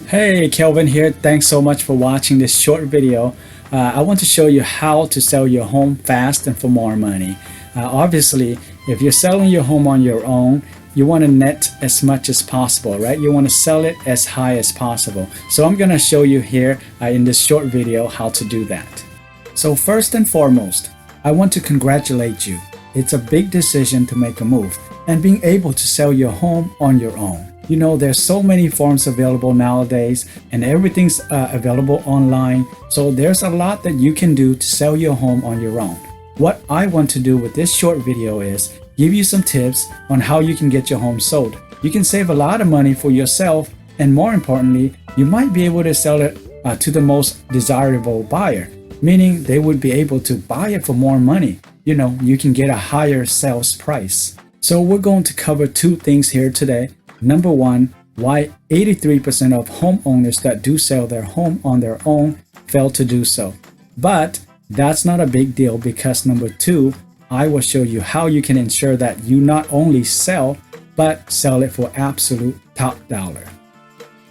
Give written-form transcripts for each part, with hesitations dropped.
Hey, Kelvin here. Thanks so much for watching this short video. I want to show you how to sell your home fast and for more money. Obviously, if you're selling your home on your own, you want to net as much as possible, right? You want to sell it as high as possible. So I'm going to show you here in this short video how to do that. So first and foremost, I want to congratulate you. It's a big decision to make a move and being able to sell your home on your own. You know, there's so many forms available nowadays and everything's available online. So there's a lot that you can do to sell your home on your own. What I want to do with this short video is give you some tips on how you can get your home sold. You can save a lot of money for yourself, and more importantly, you might be able to sell it to the most desirable buyer, meaning they would be able to buy it for more money. You know, you can get a higher sales price. So we're going to cover two things here today. Number one, why 83% of homeowners that do sell their home on their own fail to do so. But that's not a big deal, because number two, I will show you how you can ensure that you not only sell, but sell it for absolute top dollar.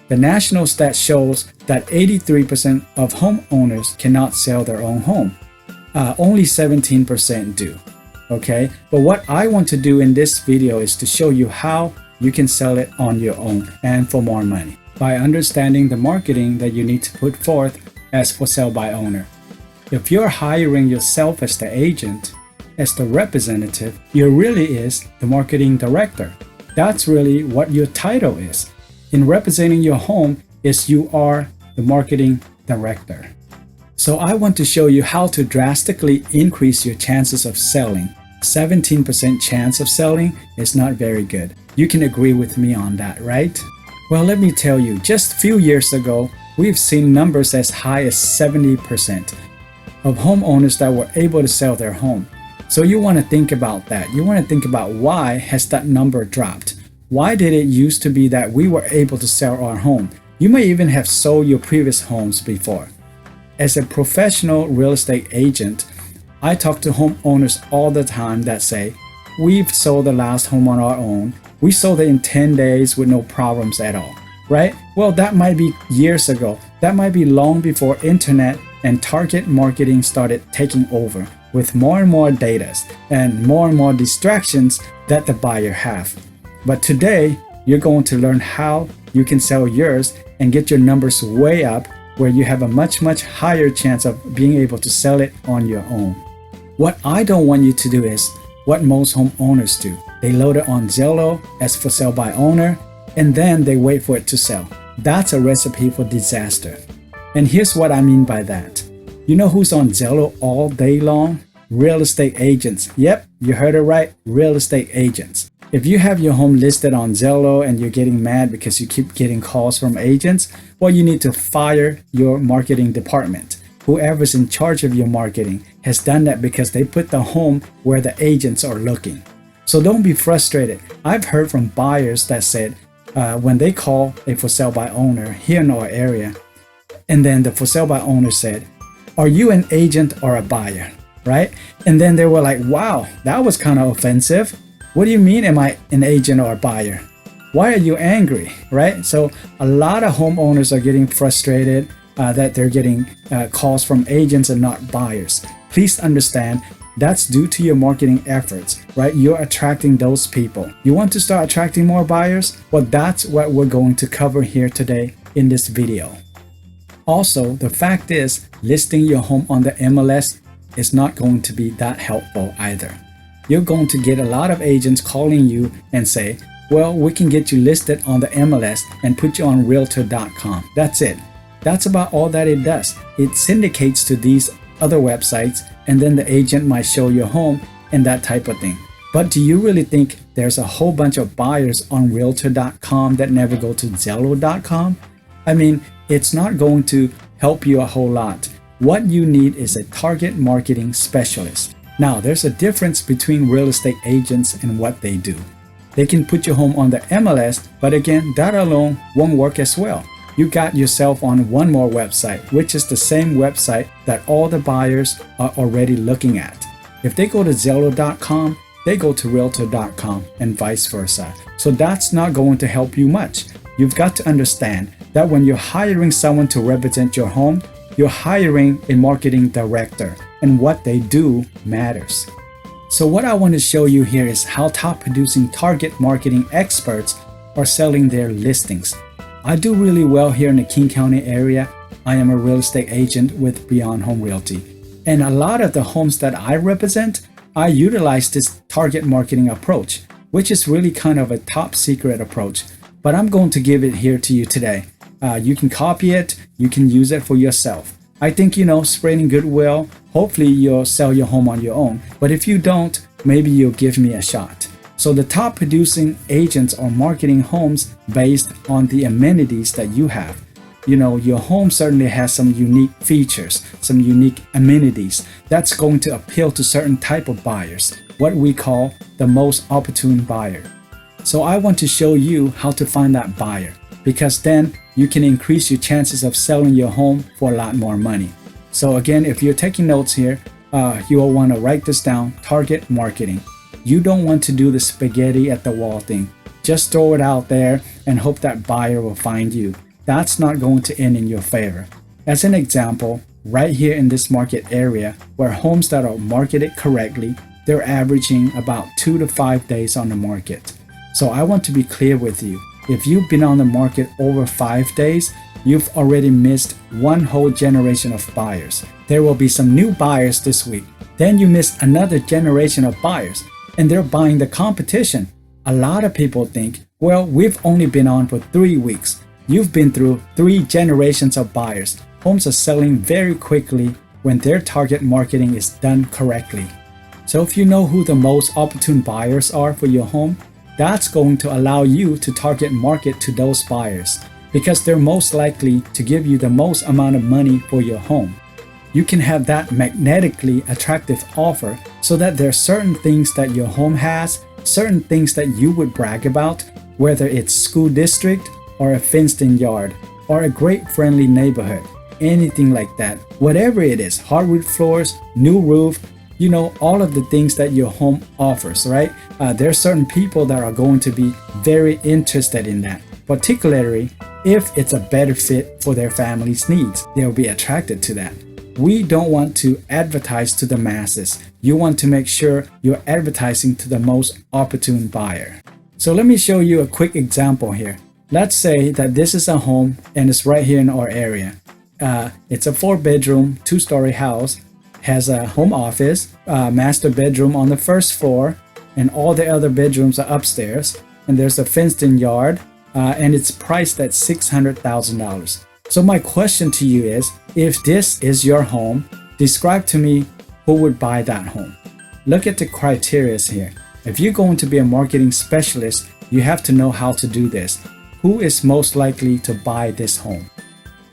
The national stat shows that 83% of homeowners cannot sell their own home. Only 17% do. Okay, but what I want to do in this video is to show you how you can sell it on your own and for more money by understanding the marketing that you need to put forth as for sale by owner. If you're hiring yourself as the agent, as the representative, you really is the marketing director. That's really what your title is. In representing your home is you are the marketing director. So I want to show you how to drastically increase your chances of selling. 17% chance of selling is not very good. You can agree with me on that, right? Well, let me tell you, just a few years ago, we've seen numbers as high as 70% of homeowners that were able to sell their home. So you want to think about that. You want to think about why has that number dropped? Why did it used to be that we were able to sell our home? You may even have sold your previous homes before. As a professional real estate agent, I talk to homeowners all the time that say, we've sold the last home on our own. We sold it in 10 days with no problems at all, right? Well, that might be years ago. That might be long before internet and target marketing started taking over with more and more data and more distractions that the buyer have. But today, you're going to learn how you can sell yours and get your numbers way up, where you have a much higher chance of being able to sell it on your own. What I don't want you to do is what most homeowners do. They load it on Zillow as for sale by owner, and then they wait for it to sell. That's a recipe for disaster. And here's what I mean by that. You know who's on Zillow all day long? Real estate agents. Yep, you heard it right, real estate agents. If you have your home listed on Zillow and you're getting mad because you keep getting calls from agents, well, you need to fire your marketing department. Whoever's in charge of your marketing has done that because they put the home where the agents are looking. So don't be frustrated. I've heard from buyers that said when they call a for sale by owner here in our area, and then the for sale by owner said, are you an agent or a buyer, right? And then they were like, wow, that was kind of offensive. What do you mean, am I an agent or a buyer? Why are you angry, right? So a lot of homeowners are getting frustrated that they're getting calls from agents and not buyers. Please understand, that's due to your marketing efforts, right? You're attracting those people. You want to start attracting more buyers? Well, that's what we're going to cover here today in this video. Also, the fact is, listing your home on the MLS is not going to be that helpful either. You're going to get a lot of agents calling you and say, well, we can get you listed on the MLS and put you on Realtor.com. That's it. That's about all that it does. It syndicates to these other websites, and then the agent might show your home and that type of thing. But do you really think there's a whole bunch of buyers on Realtor.com that never go to Zillow.com? I mean, it's not going to help you a whole lot. What you need is a target marketing specialist. Now, there's a difference between real estate agents and what they do. They can put your home on the MLS, but again, that alone won't work as well. You got yourself on one more website, which is the same website that all the buyers are already looking at. If they go to Zillow.com, they go to Realtor.com and vice versa. So that's not going to help you much. You've got to understand that when you're hiring someone to represent your home, you're hiring a marketing director, and what they do matters. So what I want to show you here is how top producing target marketing experts are selling their listings. I do really well here in the King County area. I am a real estate agent with Beyond Home Realty. And a lot of the homes that I represent, I utilize this target marketing approach, which is really kind of a top secret approach. But I'm going to give it here to you today. You can copy it, you can use it for yourself. I think, spreading goodwill, hopefully you'll sell your home on your own. But if you don't, maybe you'll give me a shot. So the top producing agents are marketing homes based on the amenities that you have. Your home certainly has some unique features, some unique amenities that's going to appeal to certain type of buyers, what we call the most opportune buyer. So I want to show you how to find that buyer, because then you can increase your chances of selling your home for a lot more money. So again, if you're taking notes here, you will want to write this down: target marketing. You don't want to do the spaghetti at the wall thing. Just throw it out there and hope that buyer will find you. That's not going to end in your favor. As an example, right here in this market area, where homes that are marketed correctly, they're averaging about 2 to 5 days on the market. So I want to be clear with you. If you've been on the market over 5 days, you've already missed one whole generation of buyers. There will be some new buyers this week. Then you miss another generation of buyers, and they're buying the competition. A lot of people think, well, we've only been on for 3 weeks. You've been through 3 generations of buyers. Homes are selling very quickly when their target marketing is done correctly. So if you know who the most opportune buyers are for your home, that's going to allow you to target market to those buyers, because they're most likely to give you the most amount of money for your home. You can have that magnetically attractive offer so that there are certain things that your home has, certain things that you would brag about, whether it's school district or a fenced-in yard or a great friendly neighborhood, anything like that. Whatever it is, hardwood floors, new roof, all of the things that your home offers, right? There are certain people that are going to be very interested in that, particularly if it's a better fit for their family's needs. They'll be attracted to that. We don't want to advertise to the masses. You want to make sure you're advertising to the most opportune buyer. So let me show you a quick example here. Let's say that this is a home and it's right here in our area. It's a 4-bedroom, 2-story house, has a home office, master bedroom on the first floor, and all the other bedrooms are upstairs. And there's a fenced-in yard, and it's priced at $600,000. So my question to you is, if this is your home, describe to me who would buy that home. Look at the criteria here. If you're going to be a marketing specialist, you have to know how to do this. Who is most likely to buy this home?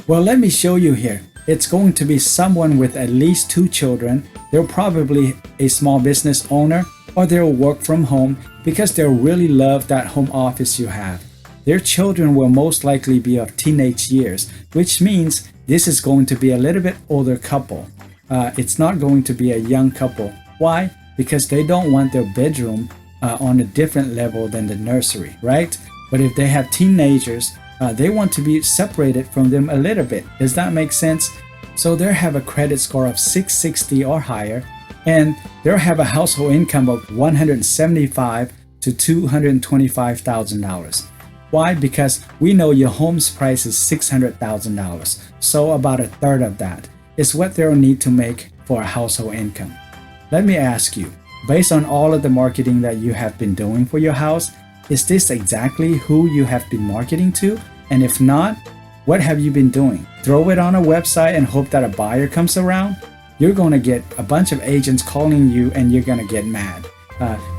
Well, let me show you here. It's going to be someone with at least 2 children. They're probably a small business owner, or they'll work from home because they really love that home office you have. Their children will most likely be of teenage years, which means this is going to be a little bit older couple. It's not going to be a young couple. Why? Because they don't want their bedroom on a different level than the nursery, right? But if they have teenagers, they want to be separated from them a little bit. Does that make sense? So they have a credit score of 660 or higher, and they have a household income of $175,000 to $225,000. Why? Because we know your home's price is $600,000. So about a third of that is what they'll need to make for a household income. Let me ask you, based on all of the marketing that you have been doing for your house, is this exactly who you have been marketing to? And if not, what have you been doing? Throw it on a website and hope that a buyer comes around? You're going to get a bunch of agents calling you and you're going to get mad.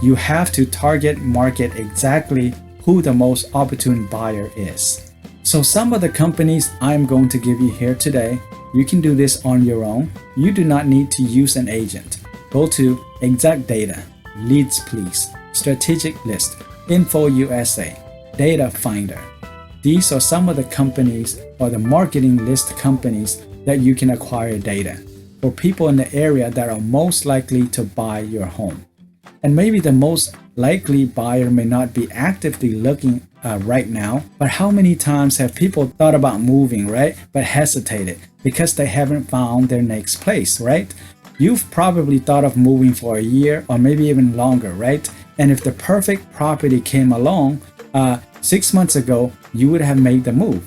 You have to target market exactly who the most opportune buyer is. So some of the companies I'm going to give you here today, you can do this on your own. You do not need to use an agent. Go to Exact Data, Leads Please, Strategic List, Info USA, Data Finder. These are some of the companies or the marketing list companies that you can acquire data for people in the area that are most likely to buy your home. And maybe the most likely buyer may not be actively looking right now. But how many times have people thought about moving, right? But hesitated because they haven't found their next place, right? You've probably thought of moving for a year or maybe even longer, right? And if the perfect property came along 6 months ago, you would have made the move.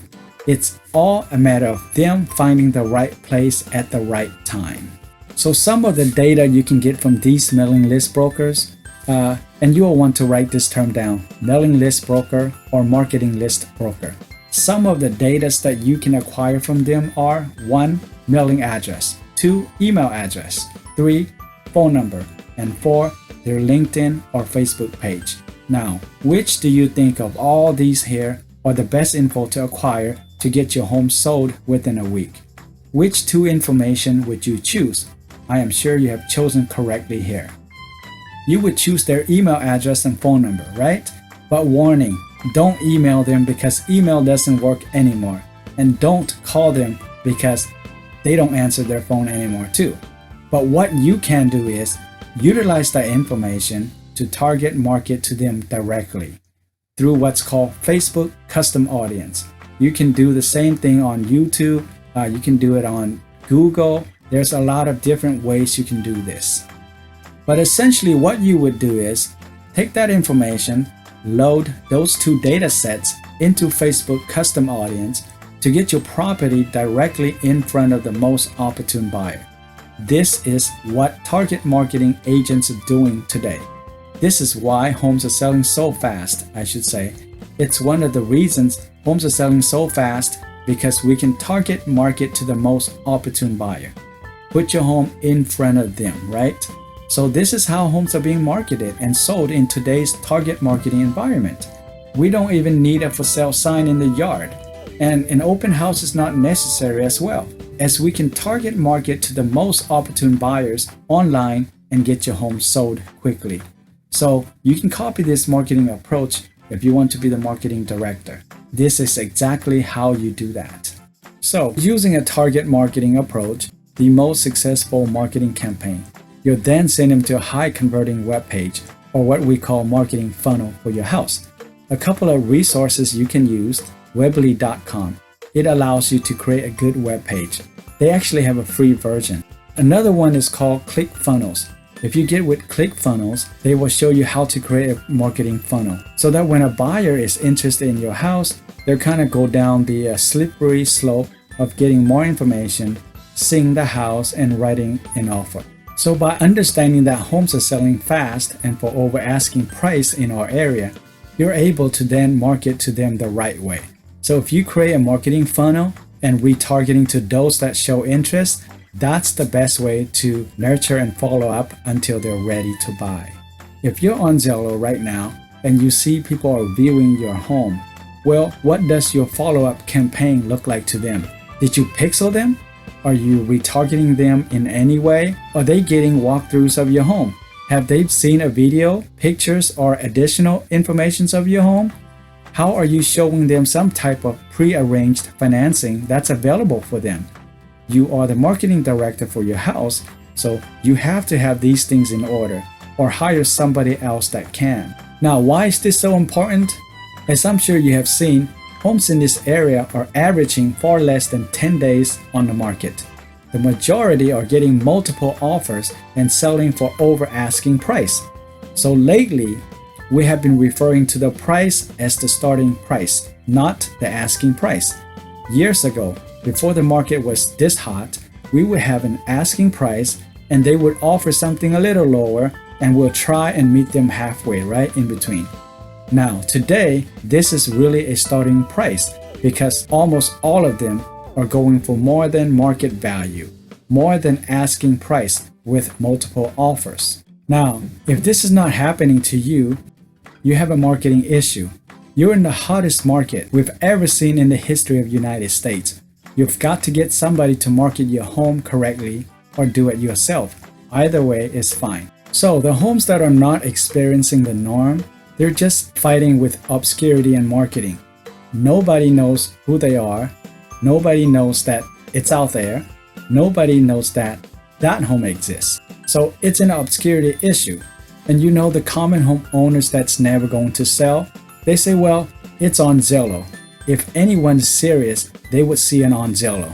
It's all a matter of them finding the right place at the right time. So some of the data you can get from these mailing list brokers, and you will want to write this term down, mailing list broker or marketing list broker. Some of the data that you can acquire from them are 1. Mailing address, 2. Email address, 3. Phone number, and 4. Their LinkedIn or Facebook page. Now, which do you think of all these here are the best info to acquire to get your home sold within a week? Which 2 information would you choose? I am sure you have chosen correctly here. You would choose their email address and phone number, right? But warning, don't email them because email doesn't work anymore. And don't call them because they don't answer their phone anymore too. But what you can do is utilize that information to target market to them directly through what's called Facebook Custom Audience. You can do the same thing on YouTube. You can do it on Google. There's a lot of different ways you can do this. But essentially what you would do is take that information, load those 2 data sets into Facebook Custom Audience to get your property directly in front of the most opportune buyer. This is what target marketing agents are doing today. This is why homes are selling so fast, I should say. It's one of the reasons homes are selling so fast because we can target market to the most opportune buyer. Put your home in front of them, right? So this is how homes are being marketed and sold in today's target marketing environment. We don't even need a for sale sign in the yard. And an open house is not necessary as well, as we can target market to the most opportune buyers online and get your home sold quickly. So you can copy this marketing approach if you want to be the marketing director. This is exactly how you do that. So using a target marketing approach, the most successful marketing campaign, you'll then send them to a high converting web page or what we call marketing funnel for your house. A couple of resources you can use, Weebly.com. It allows you to create a good web page. They actually have a free version. Another one is called ClickFunnels. If you get with ClickFunnels, they will show you how to create a marketing funnel so that when a buyer is interested in your house, they'll kind of go down the slippery slope of getting more information, seeing the house, and writing an offer. So by understanding that homes are selling fast and for over asking price in our area, you're able to then market to them the right way. So if you create a marketing funnel and retargeting to those that show interest, that's the best way to nurture and follow up until they're ready to buy. If you're on Zillow right now and you see people are viewing your home, well, what does your follow-up campaign look like to them? Did you pixel them? Are you retargeting them in any way? Are they getting walkthroughs of your home? Have they seen a video, pictures, or additional information of your home? How are you showing them some type of pre-arranged financing that's available for them? You are the marketing director for your house, so you have to have these things in order or hire somebody else that can. Now, why is this so important? As I'm sure you have seen, homes in this area are averaging far less than 10 days on the market. The majority are getting multiple offers and selling for over asking price. So lately, we have been referring to the price as the starting price, not the asking price. Years ago, before the market was this hot, we would have an asking price and they would offer something a little lower and we'll try and meet them halfway, right in between. Now, today, this is really a starting price because almost all of them are going for more than market value, more than asking price with multiple offers. Now, if this is not happening to you, you have a marketing issue. You're in the hottest market we've ever seen in the history of the United States. You've got to get somebody to market your home correctly or do it yourself. Either way is fine. So the homes that are not experiencing the norm, they're just fighting with obscurity and marketing. Nobody knows who they are. Nobody knows that it's out there. Nobody knows that that home exists. So it's an obscurity issue. And you know the common home owners that's never going to sell? They say, well, It's on Zillow. If anyone is serious, they would see it on Zillow.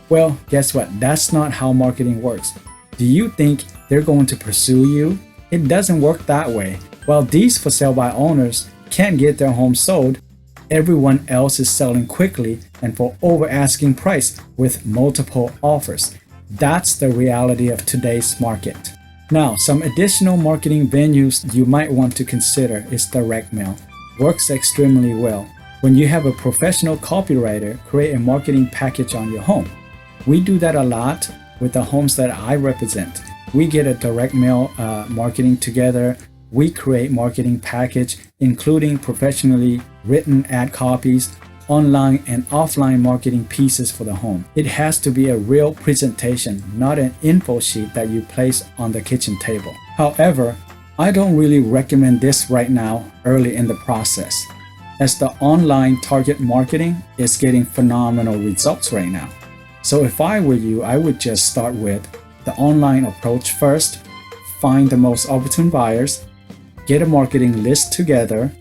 Well, guess what? That's not how marketing works. Do you think they're going to pursue you? It doesn't work that way. While these for sale by owners can't get their home sold, everyone else is selling quickly and for over asking price with multiple offers. That's the reality of today's market. Now, some additional marketing venues you might want to consider is direct mail. Works extremely well. When you have a professional copywriter create a marketing package on your home. We do that a lot with the homes that I represent. We get a direct mail marketing together. We create marketing package, including professionally written ad copies, online and offline marketing pieces for the home. It has to be a real presentation, not an info sheet that you place on the kitchen table. However, I don't really recommend this right now early in the process, as the online target marketing is getting phenomenal results right now. So if I were you, I would just start with the online approach first, find the most opportune buyers, get a marketing list together,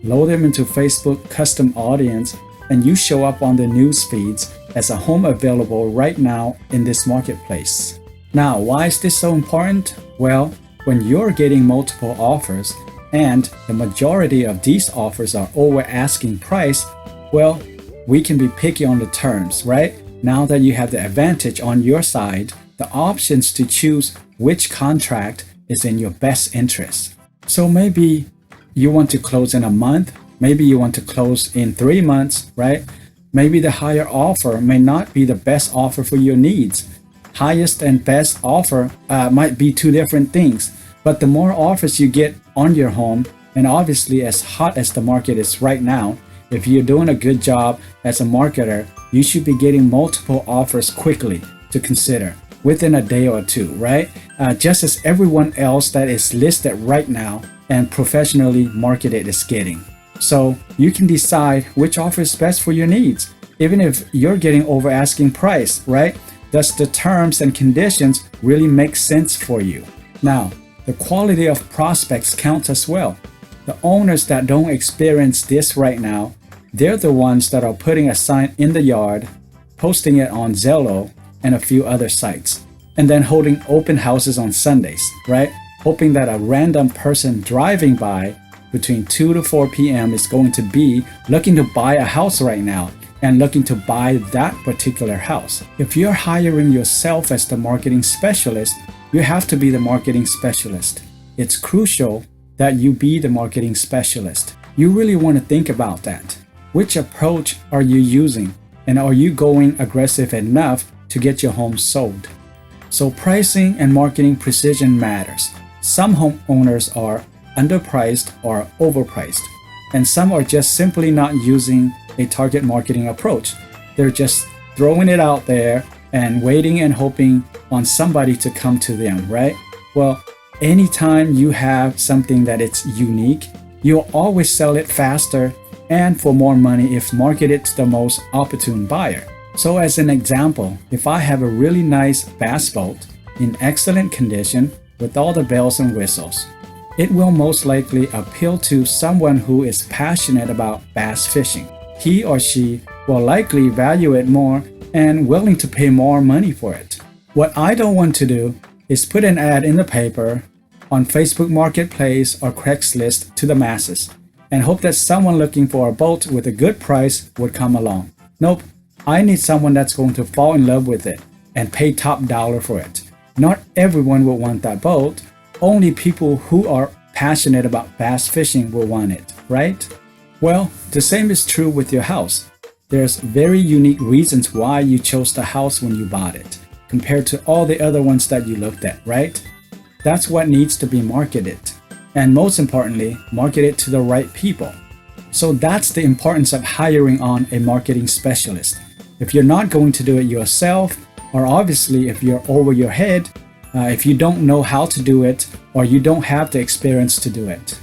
load them into Facebook custom audience, and you show up on the news feeds as a home available right now in this marketplace. Now, why is this so important? Well, when you're getting multiple offers and the majority of these offers are over asking price, well, we can be picky on the terms, right? Now that you have the advantage on your side, the options to choose which contract is in your best interest. So maybe you want to close in a month, maybe you want to close in 3 months, right? Maybe the higher offer may not be the best offer for your needs. Highest and best offer might be two different things, but the more offers you get on your home, and obviously as hot as the market is right now, if you're doing a good job as a marketer, you should be getting multiple offers quickly to consider within a day or two, right? Just as everyone else that is listed right now and professionally marketed is getting. So you can decide which offer is best for your needs, even if you're getting over asking price, right? Does the terms and conditions really make sense for you? Now, the quality of prospects counts as well. The owners that don't experience this right now, they're the ones that are putting a sign in the yard, posting it on Zillow and a few other sites, and then holding open houses on Sundays, right? Hoping that a random person driving by between 2 to 4 p.m. is going to be looking to buy a house right now and looking to buy that particular house. If you're hiring yourself as the marketing specialist, you have to be the marketing specialist. It's crucial that you be the marketing specialist. You really want to think about that. Which approach are you using? And are you going aggressive enough to get your home sold? So pricing and marketing precision matters. Some homeowners are underpriced or overpriced, and some are just simply not using a target marketing approach. They're just throwing it out there and waiting and hoping on somebody to come to them, right? Well, anytime you have something that it's unique, you'll always sell it faster and for more money if marketed to the most opportune buyer. So as an example, if I have a really nice bass boat in excellent condition with all the bells and whistles, it will most likely appeal to someone who is passionate about bass fishing. He or she will likely value it more and willing to pay more money for it. What I don't want to do is put an ad in the paper, on Facebook Marketplace or Craigslist to the masses and hope that someone looking for a boat with a good price would come along. Nope, I need someone that's going to fall in love with it and pay top dollar for it. Not everyone will want that boat. Only people who are passionate about bass fishing will want it, right? Well, the same is true with your house. There's very unique reasons why you chose the house when you bought it, compared to all the other ones that you looked at, right? That's what needs to be marketed. And most importantly, market it to the right people. So that's the importance of hiring on a marketing specialist. If you're not going to do it yourself, or obviously if you're over your head, if you don't know how to do it, or you don't have the experience to do it.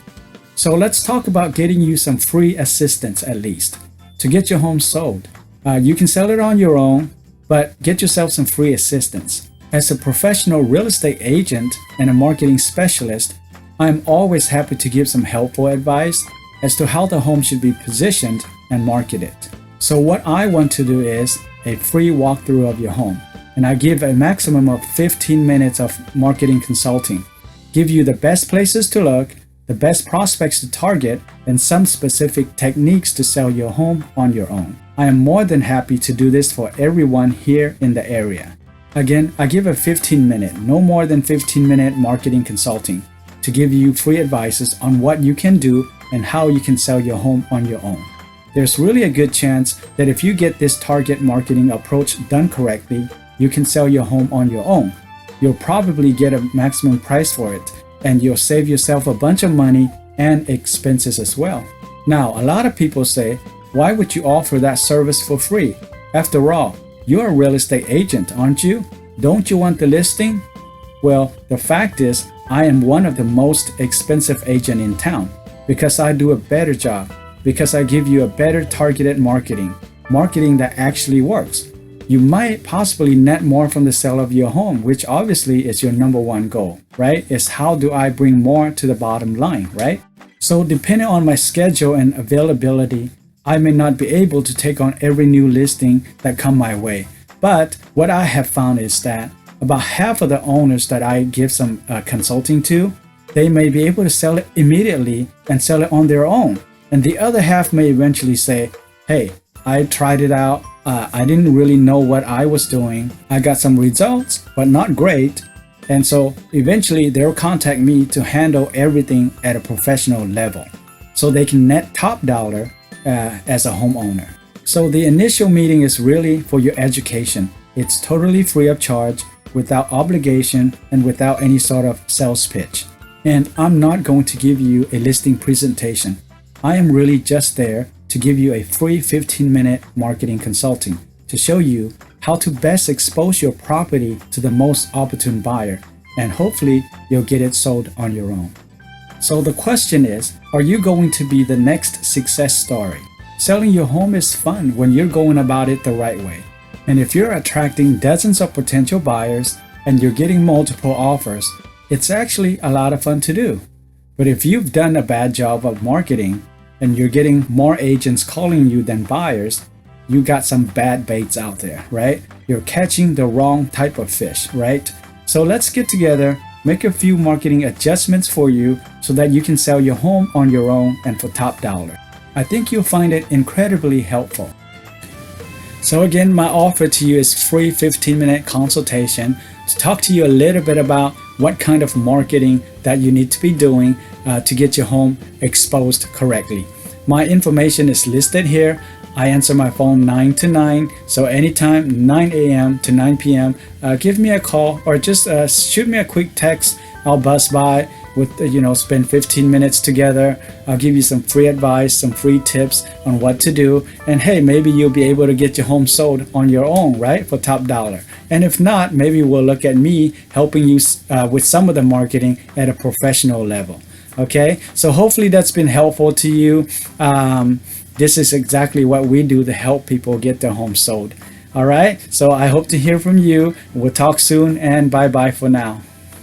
So let's talk about getting you some free assistance at least to get your home sold. You can sell it on your own, but get yourself some free assistance. As a professional real estate agent and a marketing specialist, I'm always happy to give some helpful advice as to how the home should be positioned and market it. So what I want to do is a free walkthrough of your home. And I give a maximum of 15 minutes of marketing consulting. Give you the best places to look, the best prospects to target, and some specific techniques to sell your home on your own. I am more than happy to do this for everyone here in the area. Again, I give a 15-minute, no more than 15-minute marketing consulting to give you free advices on what you can do and how you can sell your home on your own. There's really a good chance that if you get this target marketing approach done correctly, you can sell your home on your own. You'll probably get a maximum price for it, and you'll save yourself a bunch of money and expenses as well. Now, a lot of people say, why would you offer that service for free? After all, you're a real estate agent, aren't you? Don't you want the listing? Well, the fact is, I am one of the most expensive agent in town because I do a better job, because I give you a better targeted marketing that actually works. You might possibly net more from the sale of your home, which obviously is your number one goal, right? Is how do I bring more to the bottom line, right? So depending on my schedule and availability, I may not be able to take on every new listing that come my way. But what I have found is that about half of the owners that I give some consulting to, they may be able to sell it immediately and sell it on their own. And the other half may eventually say, hey, I tried it out. I didn't really know what I was doing. I got some results, but not great. And so eventually they'll contact me to handle everything at a professional level so they can net top dollar as a homeowner. So the initial meeting is really for your education. It's totally free of charge, without obligation, and without any sort of sales pitch. And I'm not going to give you a listing presentation. I am really just there to give you a free 15-minute marketing consulting to show you how to best expose your property to the most opportune buyer, and hopefully you'll get it sold on your own. So the question is, are you going to be the next success story? Selling your home is fun when you're going about it the right way. And if you're attracting dozens of potential buyers and you're getting multiple offers, it's actually a lot of fun to do. But if you've done a bad job of marketing and you're getting more agents calling you than buyers, you got some bad baits out there, right? You're catching the wrong type of fish, right? So let's get together, make a few marketing adjustments for you so that you can sell your home on your own and for top dollar. I think you'll find it incredibly helpful. So again, my offer to you is free 15-minute consultation to talk to you a little bit about what kind of marketing that you need to be doing to get your home exposed correctly. My information is listed here. I answer my phone 9 to 9, so anytime 9 a.m. to 9 p.m. Give me a call or just shoot me a quick text. I'll buzz by with spend 15 minutes together. I'll give you some free advice, some free tips on what to do, and hey, maybe you'll be able to get your home sold on your own, right, for top dollar. And if not, maybe we'll look at me helping you with some of the marketing at a professional level. Okay, so hopefully that's been helpful to you. This is exactly what we do to help people get their home sold. All right, so I hope to hear from you. We'll talk soon, and bye-bye for now.